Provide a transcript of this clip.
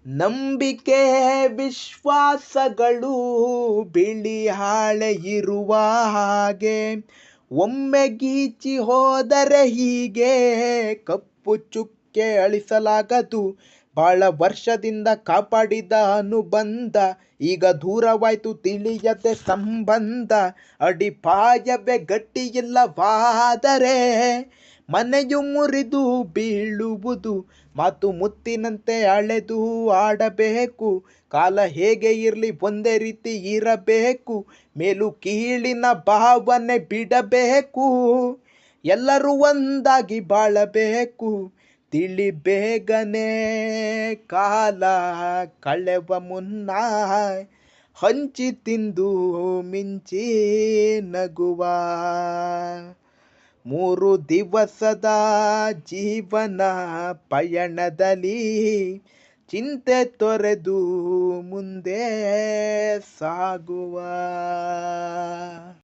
ನಂಬಿಕೆ ವಿಶ್ವಾಸಗಳು ಬಿಳಿ ಹಾಳೆ ಇರುವ ಹಾಗೆ, ಒಮ್ಮೆ ಗೀಚಿ ಹೋದರೆ ಹೀಗೆ ಕಪ್ಪು ಚುಕ್ಕೆ ಅಳಿಸಲಾಗದು. ಬಹಳ ವರ್ಷದಿಂದ ಕಾಪಾಡಿದ ಅನುಬಂಧ ಈಗ ದೂರವಾಯ್ತು ತಿಳಿಯದೆ ಸಂಬಂಧ. ಅಡಿಪಾಯವೇ ಗಟ್ಟಿಯಿಲ್ಲವಾದರೆ ಮನೆಯು ಮುರಿದು ಬೀಳುವುದು. ಮಾತು ಮುತ್ತಿನಂತೆ ಅಳೆದು ಆಡಬೇಕು, ಕಾಲ ಹೇಗೆ ಇರಲಿ ಒಂದೇ ರೀತಿ ಇರಬೇಕು. ಮೇಲು ಕೀಳಿನ ಭಾವನೆ ಬಿಡಬೇಕು, ಎಲ್ಲರೂ ಒಂದಾಗಿ ಬಾಳಬೇಕು. ತಿಳಿ ಬೇಗನೆ ಕಾಲ ಕಳೆವ ಮುನ್ನ, ಹಂಚಿ ತಿಂದು ಮಿಂಚಿ ನಗುವ. 3 ದಿವಸದ ಜೀವನ ಪಯಣದಲ್ಲಿ ಚಿಂತೆ ತೊರೆದು ಮುಂದೆ ಸಾಗುವ.